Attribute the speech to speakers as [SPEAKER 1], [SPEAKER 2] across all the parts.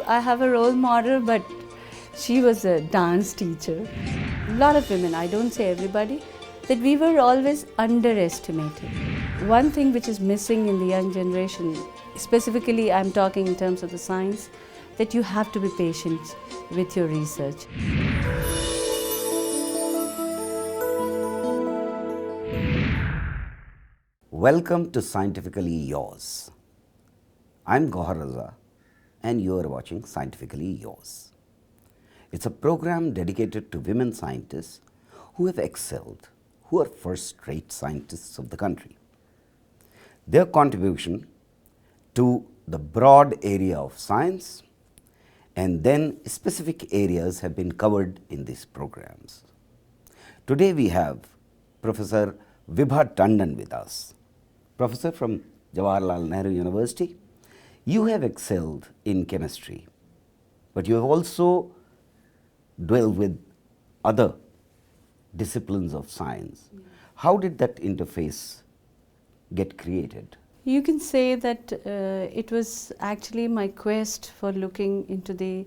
[SPEAKER 1] I have a role model, but she was a dance teacher. A lot of women, I don't say everybody, that we were always underestimated. One thing which is missing in the young generation, specifically I'm talking in terms of the science, that you have to be patient with your research.
[SPEAKER 2] Welcome to Scientifically Yours. I'm Gohar Raza and you are watching Scientifically Yours. It's a program dedicated to women scientists who have excelled, who are first-rate scientists of the country. Their contribution to the broad area of science and then specific areas have been covered in these programs. Today we have Professor Vibha Tandon with us. Professor from Jawaharlal Nehru University, you have excelled in chemistry, but you have also dwelled with other disciplines of science. How did that interface get created?
[SPEAKER 1] You can say that it was actually my quest for looking into the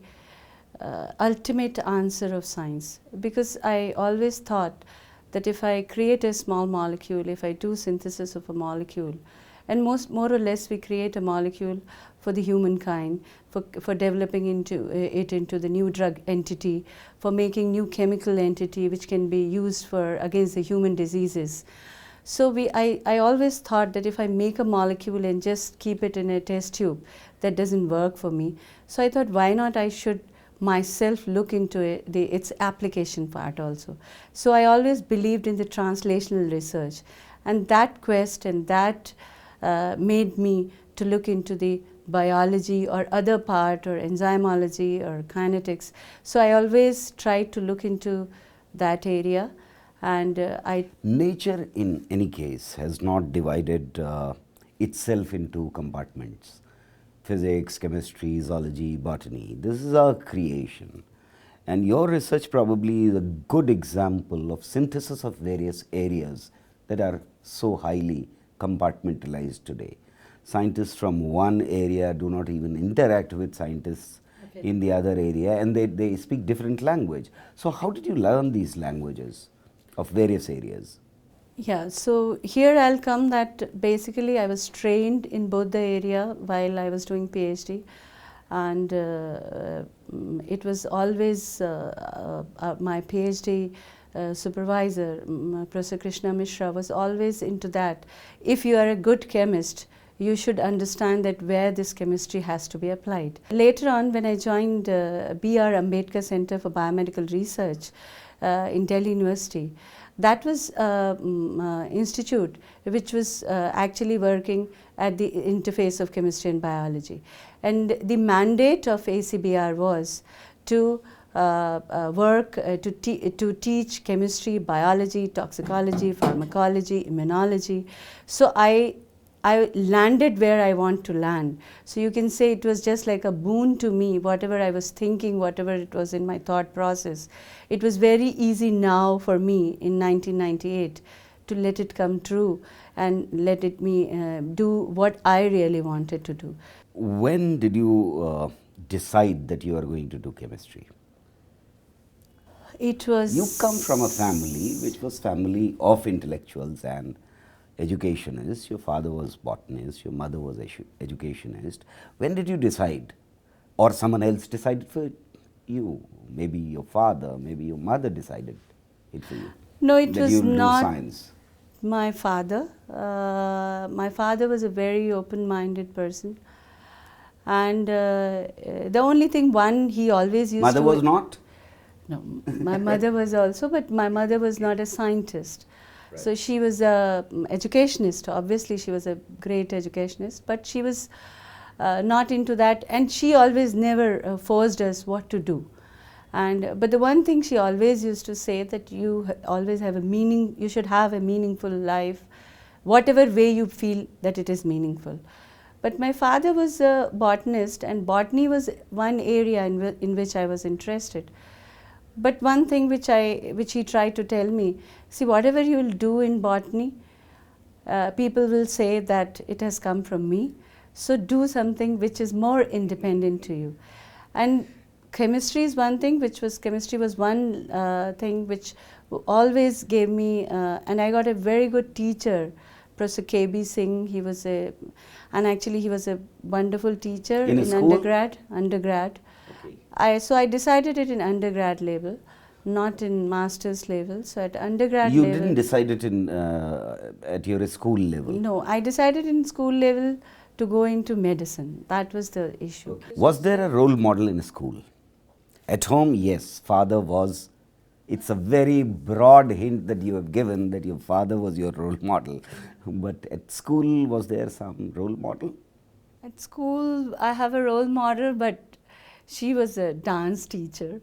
[SPEAKER 1] ultimate answer of science, because I always thought that if I create a small molecule, if I do synthesis of a molecule, and more or less we create a molecule for the humankind, for developing it into the new drug entity, for making new chemical entity which can be used for against the human diseases. So I always thought that if I make a molecule and just keep it in a test tube, that doesn't work for me. So I thought, why not I should myself look into its application part also. So I always believed in the translational research, and that quest and that made me to look into the biology or other part or enzymology or kinetics. So I always tried to look into that area, and
[SPEAKER 2] Nature in any case has not divided itself into compartments. Physics, chemistry, zoology, botany. This is our creation. And your research probably is a good example of synthesis of various areas that are so highly compartmentalized today. Scientists from one area do not even interact with scientists in the other area, and they speak different language. So how did you learn these languages of various areas?
[SPEAKER 1] Yeah, so here I'll come that basically I was trained in both the area while I was doing PhD, and it was always my PhD supervisor, Professor Krishna Mishra, was always into that. If you are a good chemist, you should understand that where this chemistry has to be applied. Later on, when I joined B.R. Ambedkar Center for Biomedical Research in Delhi University, that was institute which was actually working at the interface of chemistry and biology. And the mandate of ACBR was to work to teach chemistry, biology, toxicology, pharmacology, immunology. So I landed where I want to land. So you can say it was just like a boon to me, whatever I was thinking, whatever it was in my thought process. It was very easy now for me in 1998 to let it come true and let it do what I really wanted to do.
[SPEAKER 2] When did you decide that you are going to do chemistry?
[SPEAKER 1] It was...
[SPEAKER 2] You come from a family which was family of intellectuals and educationists. Your father was botanist, your mother was educationist. When did you decide, or someone else decided for you? Maybe your father, maybe your mother decided it for you.
[SPEAKER 1] No, it
[SPEAKER 2] that
[SPEAKER 1] was
[SPEAKER 2] you'll
[SPEAKER 1] not
[SPEAKER 2] do science.
[SPEAKER 1] My father. My father was a very open-minded person, and the only thing he always used
[SPEAKER 2] Mother
[SPEAKER 1] to...
[SPEAKER 2] was not?
[SPEAKER 1] No, my mother was also, but my mother was not a scientist. Right. So she was a educationist. Obviously, she was a great educationist, but she was not into that, and she always never forced us what to do. But the one thing she always used to say, that you always have a meaning, you should have a meaningful life, whatever way you feel that it is meaningful. But my father was a botanist, and botany was one area in which I was interested. But one thing which he tried to tell me, see, whatever you will do in botany, people will say that it has come from me. So do something which is more independent to you. And chemistry is one thing, chemistry was one thing which always gave me, and I got a very good teacher, Professor K.B. Singh. And actually he was a wonderful teacher
[SPEAKER 2] In school?
[SPEAKER 1] undergrad.
[SPEAKER 2] Okay.
[SPEAKER 1] So I decided it in undergrad level, not in master's level. So at undergrad
[SPEAKER 2] You
[SPEAKER 1] level.
[SPEAKER 2] didn't decide it at your school level?
[SPEAKER 1] No, I decided in school level to go into medicine. That was the issue.
[SPEAKER 2] Okay. Was there a role model in school? At home, yes, father was. It's a very broad hint that you have given that your father was your role model. But at school, was there some role model?
[SPEAKER 1] At school, I have a role model, but she was a dance teacher,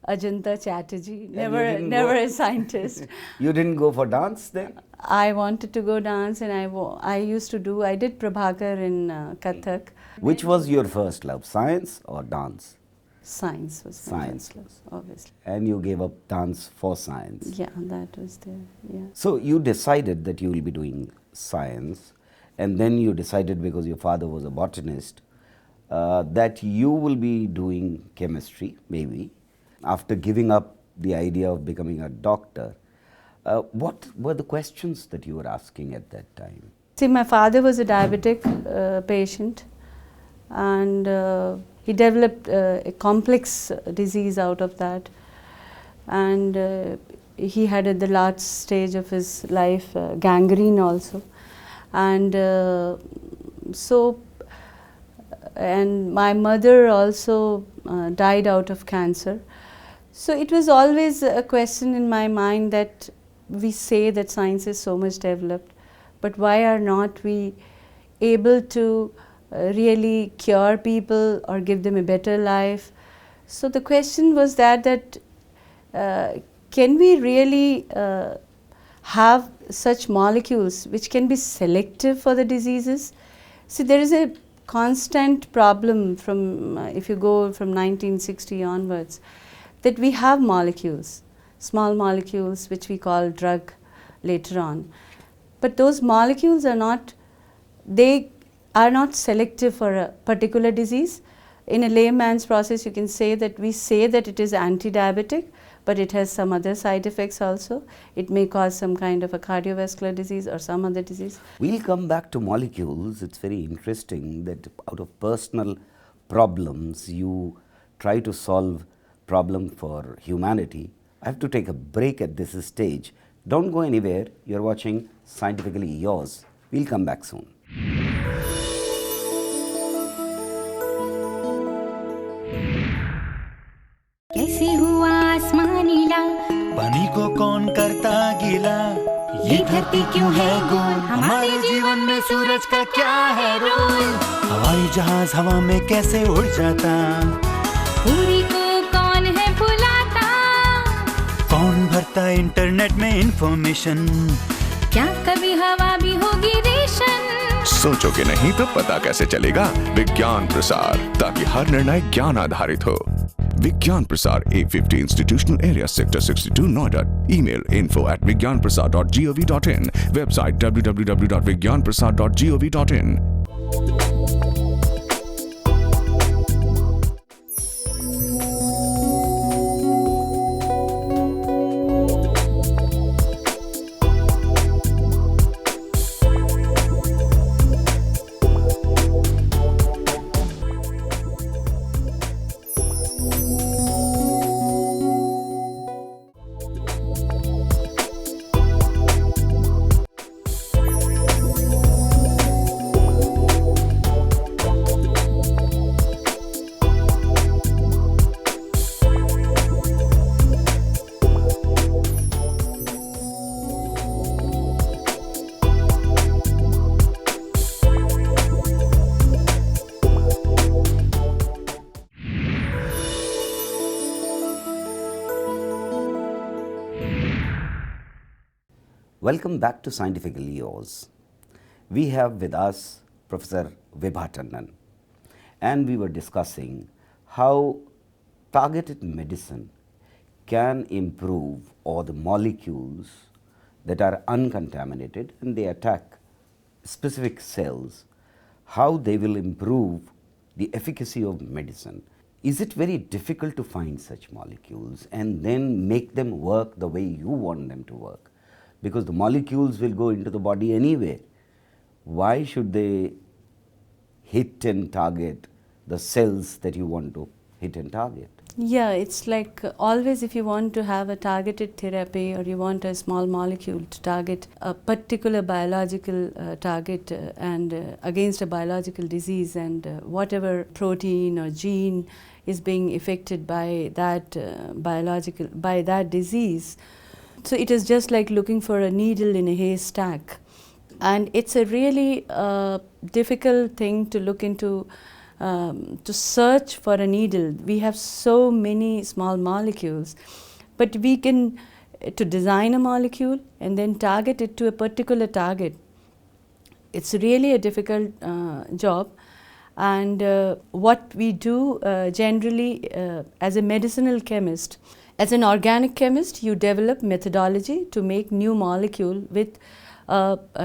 [SPEAKER 1] Ajanta Chatterjee, never a scientist.
[SPEAKER 2] You didn't go for dance then?
[SPEAKER 1] I wanted to go dance, and I did Prabhakar in Kathak.
[SPEAKER 2] Which was your first love, science or dance?
[SPEAKER 1] Science was my
[SPEAKER 2] Science.
[SPEAKER 1] first love, obviously.
[SPEAKER 2] And you gave up dance for science.
[SPEAKER 1] Yeah, that was there, yeah.
[SPEAKER 2] So you decided that you will be doing science, and then you decided, because your father was a botanist, that you will be doing chemistry, maybe, after giving up the idea of becoming a doctor. What were the questions that you were asking at that time?
[SPEAKER 1] See, my father was a diabetic patient, and he developed a complex disease out of that. And he had at the last stage of his life gangrene also. And and my mother also died out of cancer. So it was always a question in my mind that we say that science is so much developed, but why are not we able to really cure people or give them a better life? So the question was that can we really have such molecules which can be selective for the diseases? See, there is a constant problem from if you go from 1960 onwards, that we have molecules, small molecules which we call drug later on. But those molecules are not selective for a particular disease. In a layman's process, you can say that we say that it is anti-diabetic, but it has some other side effects also. It may cause some kind of a cardiovascular disease or some other disease.
[SPEAKER 2] We'll come back to molecules. It's very interesting that out of personal problems, you try to solve problem for humanity. I have to take a break at this stage. Don't go anywhere. You're watching Scientifically Yours. We'll come back soon.
[SPEAKER 3] कैसे हुआ आसमान नीला,
[SPEAKER 4] पानी को कौन करता गीला,
[SPEAKER 3] ये धरती क्यों है गोल,
[SPEAKER 4] हमारे जीवन में सूरज का क्या है रोल, हवाई जहाज हवा में कैसे उड़ जाता,
[SPEAKER 3] पूरी को कौन है बुलाता,
[SPEAKER 4] कौन भरता इंटरनेट में इंफॉर्मेशन,
[SPEAKER 3] क्या कभी हवा भी होगी रेशन?
[SPEAKER 5] सोचोगे नहीं तो पता कैसे चलेगा? विज्ञान प्रसार, ताकि हर निर्णय ज्ञान आधारित हो। विज्ञान प्रसार, 850 Institutional Area, Sector 62, Noida. Email info@vigyanprasar.gov.in. Website www.vigyanprasar.gov.in.
[SPEAKER 2] Welcome back to Scientifically Yours. We have with us Professor Vibha Tandon, and we were discussing how targeted medicine can improve all the molecules that are uncontaminated and they attack specific cells, how they will improve the efficacy of medicine Is it very difficult to find such molecules and then make them work the way you want them to work? Because the molecules will go into the body anyway. Why should they hit and target the cells that you want to hit and target?
[SPEAKER 1] Yeah, it's like always if you want to have a targeted therapy or you want a small molecule to target a particular biological target and against a biological disease, and whatever protein or gene is being affected by that by that disease. So it is just like looking for a needle in a haystack, and it's a really difficult thing to look into. To search for a needle. We have so many small molecules, but we can to design a molecule and then target it to a particular target. It's really a difficult job, and what we do generally as a medicinal chemist, as an organic chemist, you develop methodology to make new molecule with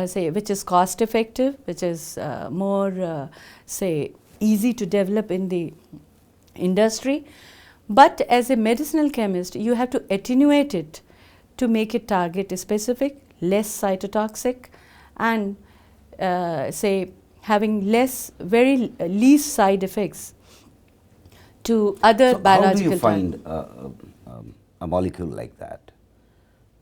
[SPEAKER 1] say which is cost effective, which is more say easy to develop in the industry. But as a medicinal chemist, you have to attenuate it to make it target specific, less cytotoxic, and say having very least side effects to other
[SPEAKER 2] So
[SPEAKER 1] biological.
[SPEAKER 2] how do you find a molecule like that?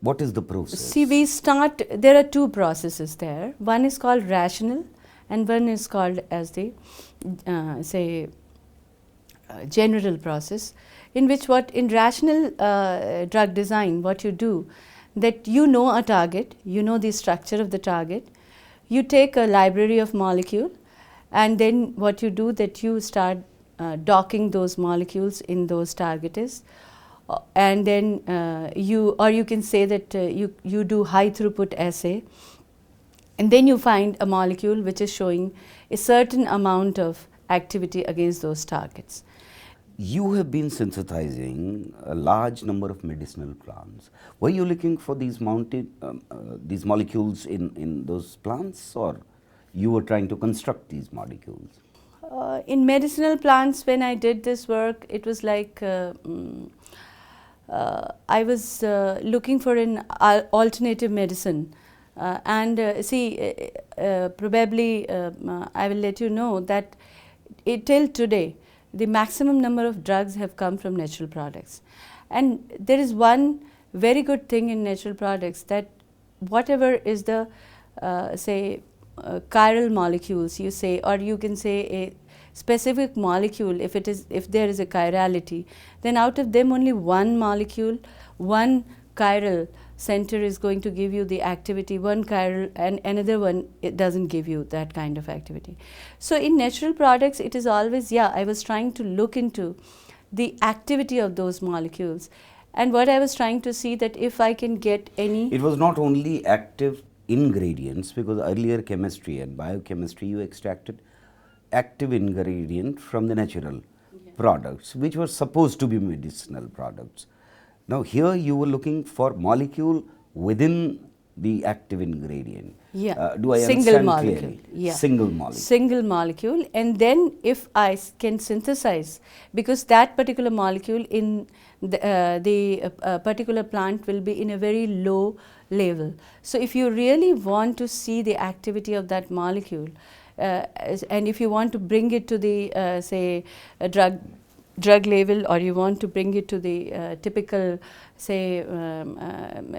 [SPEAKER 2] What is the process?
[SPEAKER 1] See, there are two processes there. One is called rational and one is called as the general process, in which in rational drug design, what you do, that you know a target, you know the structure of the target, you take a library of molecule, and then what you do that you start docking those molecules in those targets, and then you can say that you do high throughput assay, and then you find a molecule which is showing a certain amount of activity against those targets.
[SPEAKER 2] You have been synthesizing a large number of medicinal plants. Were you looking for these molecules in those plants, or you were trying to construct these molecules?
[SPEAKER 1] In medicinal plants, when I did this work, it was like I was looking for an alternative medicine. Probably I will let you know that till today, the maximum number of drugs have come from natural products. And there is one very good thing in natural products, that whatever is the chiral molecules you say, or you can say a specific molecule, if there is a chirality, then out of them only one molecule, one chiral center is going to give you the activity, one chiral, and another one it doesn't give you that kind of activity. So in natural products, it is always, I was trying to look into the activity of those molecules, and what I was trying to see that if I can get any.
[SPEAKER 2] It was not only active ingredients, because earlier chemistry and biochemistry, you extracted active ingredient from the natural products, which were supposed to be medicinal products. Now here you were looking for molecule within the active ingredient. Do I
[SPEAKER 1] single
[SPEAKER 2] understand
[SPEAKER 1] molecule.
[SPEAKER 2] clearly?
[SPEAKER 1] Yeah.
[SPEAKER 2] Single molecule.
[SPEAKER 1] Single molecule, and then if I can synthesize, because that particular molecule in the particular plant will be in a very low level. So if you really want to see the activity of that molecule, and if you want to bring it to the say a drug level, or you want to bring it to the typical say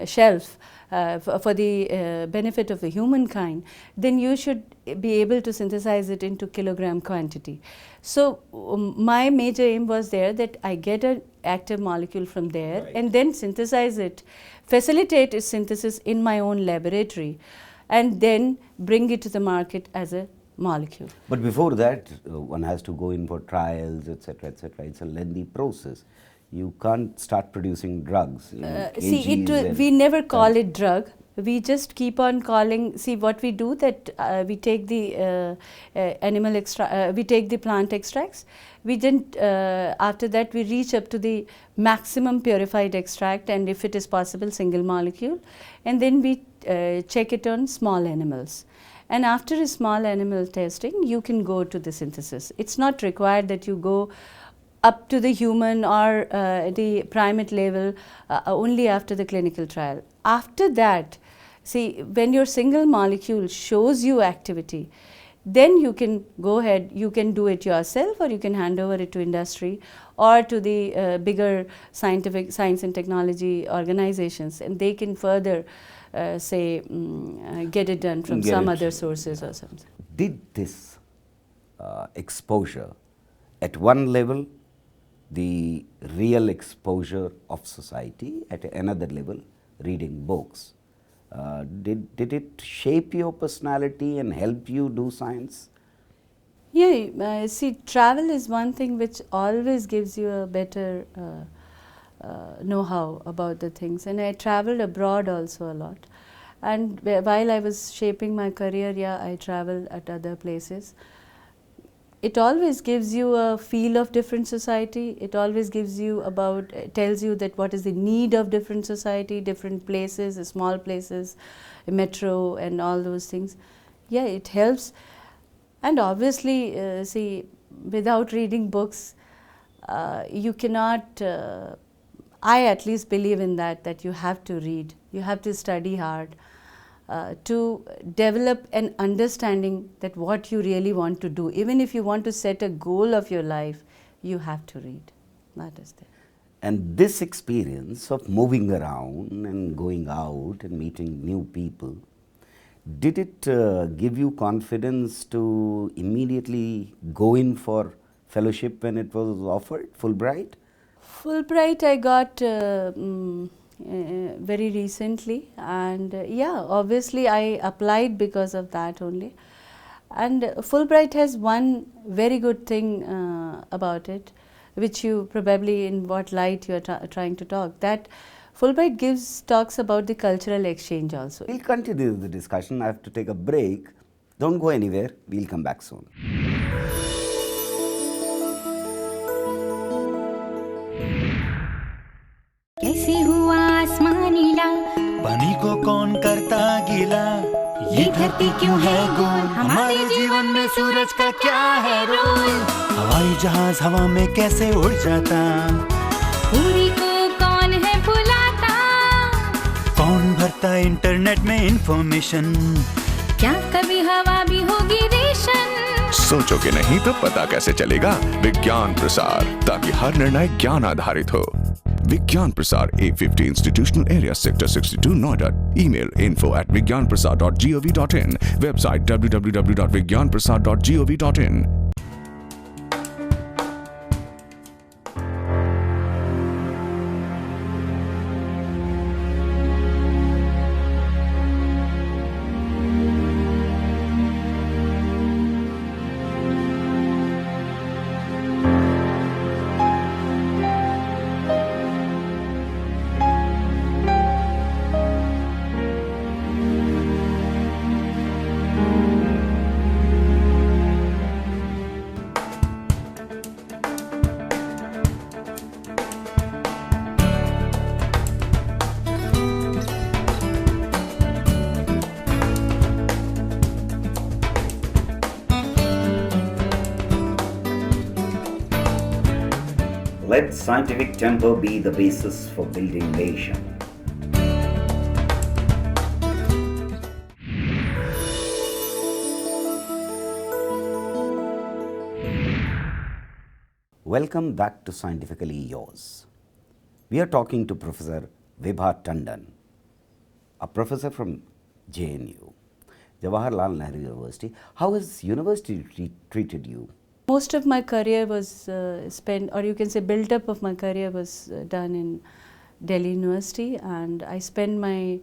[SPEAKER 1] shelf for the benefit of the humankind, then you should be able to synthesize it into kilogram quantity. So my major aim was there, that I get an active molecule from there, right, and then synthesize it, facilitate its synthesis in my own laboratory, and then bring it to the market as a molecule.
[SPEAKER 2] But before that, one has to go in for trials, etc., etc. It's a lengthy process. You can't start producing drugs.
[SPEAKER 1] We never call it drug. We just keep on calling. See, what we do, that we take the we take the plant extracts. We didn't. After that, we reach up to the maximum purified extract, and if it is possible, single molecule, and then we check it on small animals. And after a small animal testing, you can go to the synthesis. It's not required that you go up to the human or the primate level only after the clinical trial. After that, see, when your single molecule shows you activity, then you can go ahead, you can do it yourself, or you can hand over it to industry or to the bigger science and technology organizations, and they can further get it done from some other sources or something.
[SPEAKER 2] Did this exposure at one level, the real exposure of society, at another level, reading books, did it shape your personality and help you do science?
[SPEAKER 1] Yeah, see, travel is one thing which always gives you a better know-how about the things, and I traveled abroad also a lot. And while I was shaping my career, yeah, I traveled at other places. It always gives you a feel of different society. It always gives you tells you that what is the need of different society, different places, small places, a metro and all those things. Yeah, it helps. And obviously, see, without reading books, you cannot, I at least believe in that you have to read, you have to study hard. To develop an understanding that what you really want to do. Even if you want to set a goal of your life, you have to read. That is there.
[SPEAKER 2] And this experience of moving around and going out and meeting new people, did it give you confidence to immediately go in for fellowship when it was offered, Fulbright?
[SPEAKER 1] Fulbright I got very recently, and yeah, obviously I applied because of that only. And Fulbright has one very good thing about it, which you probably, in what light you are trying to talk, that Fulbright talks about the cultural exchange also.
[SPEAKER 2] We'll continue the discussion. I have to take a break. Don't go anywhere. We'll come back soon.
[SPEAKER 3] कैसे हुआ आसमान नीला,
[SPEAKER 4] पानी को कौन करता गीला, ये धरती क्यों है गोल, हमारे जीवन में सूरज का क्या है रोल, हवाई जहाज हवा में कैसे उड़ जाता,
[SPEAKER 3] पूरी को कौन है बुलाता,
[SPEAKER 4] कौन भरता इंटरनेट में इंफॉर्मेशन,
[SPEAKER 3] क्या कभी हवा भी होगी रेशन।
[SPEAKER 5] सोचोगे नहीं तो पता कैसे चलेगा? विज्ञान प्रसार, ताकि हर निर्णय ज्ञान आधारित हो। विज्ञान प्रसार A50 Institutional Area Sector 62 Noida. Email info@vigyanprasar.gov.in. Website www.vigyanprasar.gov.in.
[SPEAKER 2] Let scientific temper be the basis for building nation. Welcome back to Scientifically Yours. We are talking to Professor Vibha Tandon, a professor from JNU, Jawaharlal Nehru University. How has university treated you?
[SPEAKER 1] Most of my career was spent, or you can say built up of my career was done in Delhi University, and I spent my,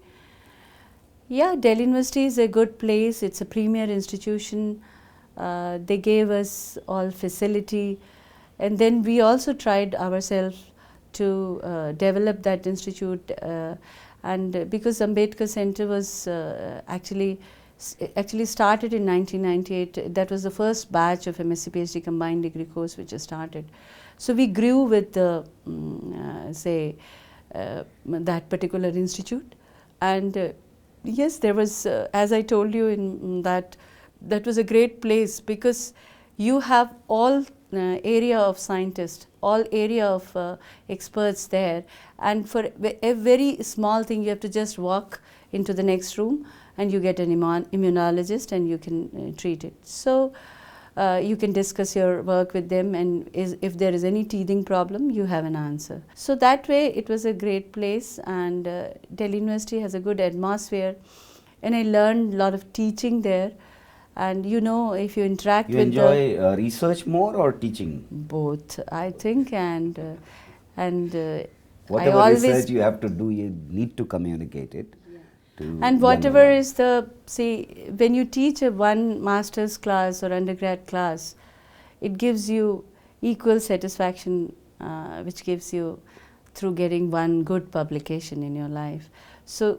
[SPEAKER 1] Delhi University is a good place, it's a premier institution, they gave us all facility, and then we also tried ourselves to develop that institute, and because Ambedkar Center was actually started in 1998. That was the first batch of MSc PhD combined degree course which was started. So we grew with the that particular institute, and yes, there was as I told you in that was a great place because you have all area of scientists, all area of experts there, and for a very small thing you have to just walk into the next room and you get an immunologist and you can treat it. So you can discuss your work with them, and if there is any teething problem, you have an answer. So that way it was a great place, and Delhi University has a good atmosphere, and I learned a lot of teaching there. And you know, if you interact
[SPEAKER 2] You
[SPEAKER 1] with
[SPEAKER 2] enjoy research more or teaching?
[SPEAKER 1] both, I think, and I
[SPEAKER 2] Whatever
[SPEAKER 1] always
[SPEAKER 2] research you have to do, you need to communicate it. To
[SPEAKER 1] and
[SPEAKER 2] young
[SPEAKER 1] whatever
[SPEAKER 2] ones.
[SPEAKER 1] is the, see, when you teach a one master's class or undergrad class, it gives you equal satisfaction, which gives you through getting one good publication in your life. So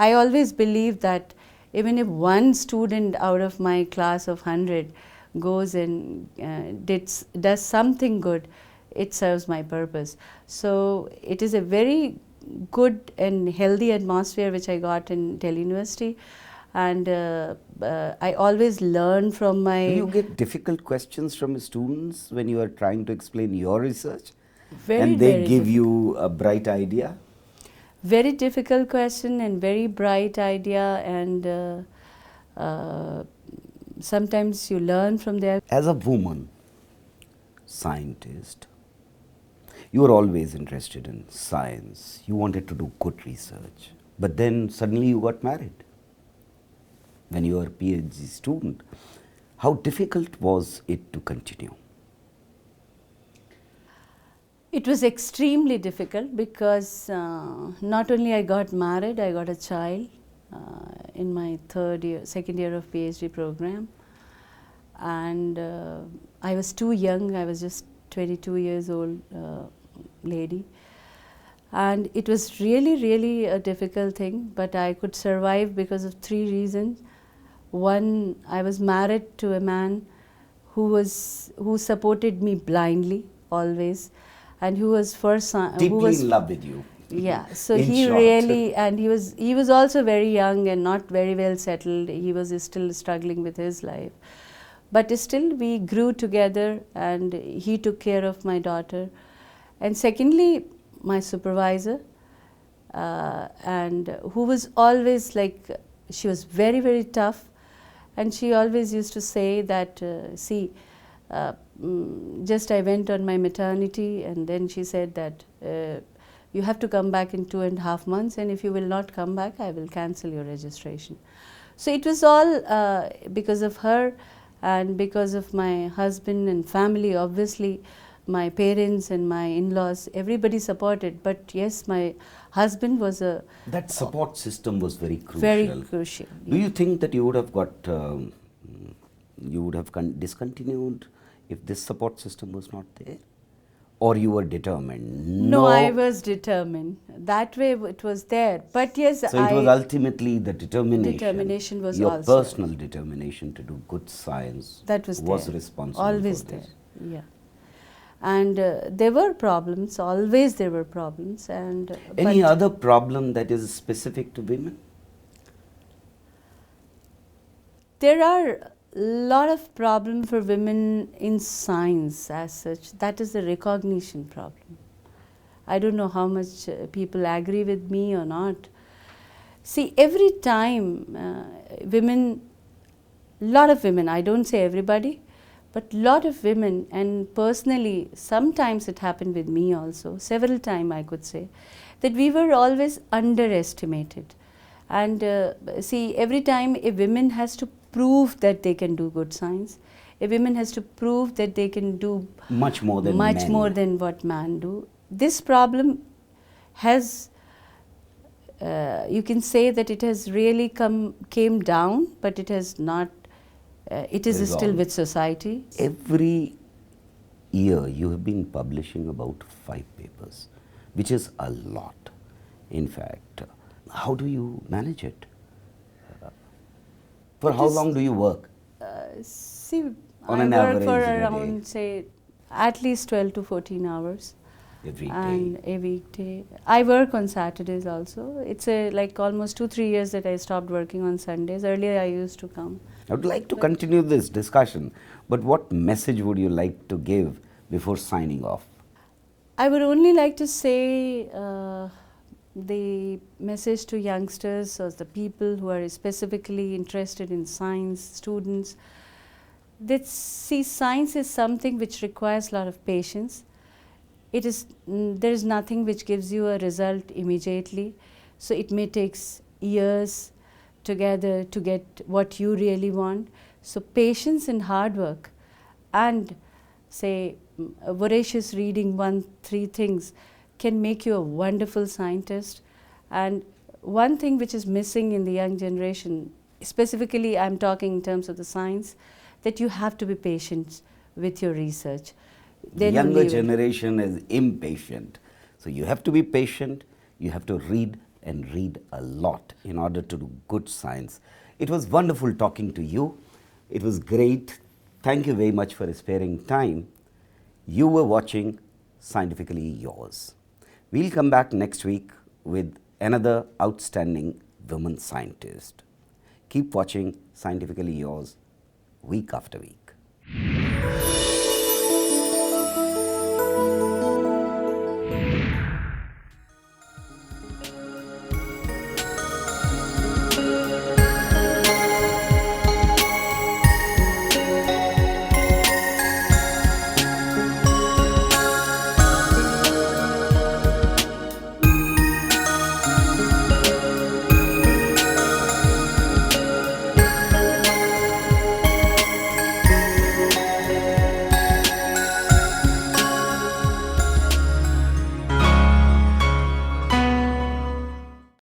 [SPEAKER 1] I always believe that even if one student out of my class of 100 goes and does something good, it serves my purpose. So it is a very good and healthy atmosphere which I got in Delhi University, and I always learn from my
[SPEAKER 2] Do you get difficult questions from students when you are trying to explain your research?
[SPEAKER 1] very,
[SPEAKER 2] And they
[SPEAKER 1] very
[SPEAKER 2] give you a bright idea?
[SPEAKER 1] very difficult question and very bright idea, and sometimes you learn from there.
[SPEAKER 2] As a woman scientist, you were always interested in science. You wanted to do good research. But then suddenly you got married when you were a PhD student. How difficult was it to continue?
[SPEAKER 1] It was extremely difficult because not only I got married, I got a child in my second year of PhD program, and I was too young. I was just 22 years old lady, and it was really a difficult thing, but I could survive because of 3 reasons. One, I was married to a man who supported me blindly always, and who was
[SPEAKER 2] Deeply in love with you.
[SPEAKER 1] yeah, so
[SPEAKER 2] In
[SPEAKER 1] he
[SPEAKER 2] short.
[SPEAKER 1] really, and he was also very young and not very well settled. He was still struggling with his life, but still we grew together, and he took care of my daughter. And secondly, my supervisor, and who was always like, she was very tough, and she always used to say that, just I went on my maternity, and then she said that you have to come back in 2.5 months, and if you will not come back, I will cancel your registration. So it was all because of her, and because of my husband and family. Obviously my parents and my in-laws, everybody supported, but yes, my husband was a
[SPEAKER 2] That support system was very crucial.
[SPEAKER 1] very crucial.
[SPEAKER 2] Do you think that you would have discontinued if this support system was not there? Or you were determined?
[SPEAKER 1] No, I was determined. That way it was there. But yes,
[SPEAKER 2] So it was ultimately the determination.
[SPEAKER 1] Determination was
[SPEAKER 2] your
[SPEAKER 1] also-
[SPEAKER 2] personal determination to do good science
[SPEAKER 1] that was there.
[SPEAKER 2] responsible
[SPEAKER 1] always
[SPEAKER 2] for
[SPEAKER 1] there.
[SPEAKER 2] this.
[SPEAKER 1] Yeah. And there were problems, always there were problems. And
[SPEAKER 2] Any
[SPEAKER 1] but
[SPEAKER 2] other problem that is specific to women?
[SPEAKER 1] there are a lot of problems for women in science as such. That is the recognition problem. I don't know how much people agree with me or not. See, every time women, lot of women, I don't say everybody, but lot of women, and personally sometimes it happened with me also, several times I could say, that we were always underestimated. And see, every time a woman has to prove that they can do good science, a woman has to prove that they can do
[SPEAKER 2] Much more than
[SPEAKER 1] much
[SPEAKER 2] men.
[SPEAKER 1] more than what man do. This problem has, you can say that it has really came down, but it has not, it is still
[SPEAKER 2] Resolved.
[SPEAKER 1] with society.
[SPEAKER 2] Every year you have been publishing about 5 papers, which is a lot. In fact, how do you manage it? For how
[SPEAKER 1] is-
[SPEAKER 2] long do you work?
[SPEAKER 1] See,
[SPEAKER 2] On
[SPEAKER 1] I
[SPEAKER 2] an
[SPEAKER 1] work
[SPEAKER 2] average
[SPEAKER 1] for
[SPEAKER 2] in a day.
[SPEAKER 1] around, say, at least 12 to 14 hours.
[SPEAKER 2] Every day.
[SPEAKER 1] And a weekday. I work on Saturdays also. It's like almost 2-3 years that I stopped working on Sundays. Earlier I used to come.
[SPEAKER 2] I would like to continue this discussion, but what message would you like to give before signing off?
[SPEAKER 1] I would only like to say the message to youngsters or the people who are specifically interested in science, students, that see science is something which requires a lot of patience. It is, there is nothing which gives you a result immediately, so it may take years together to get what you really want. So patience and hard work and say voracious reading 3 things can make you a wonderful scientist. And one thing which is missing in the young generation, specifically I'm talking in terms of the science, that you have to be patient with your research.
[SPEAKER 2] The
[SPEAKER 1] Then
[SPEAKER 2] younger
[SPEAKER 1] only you will-
[SPEAKER 2] generation is impatient. So you have to be patient, you have to read and read a lot in order to do good science. It was wonderful talking to you. It was great. Thank you very much for sparing time. You were watching Scientifically Yours. We'll come back next week with another outstanding woman scientist. Keep watching Scientifically Yours week after week.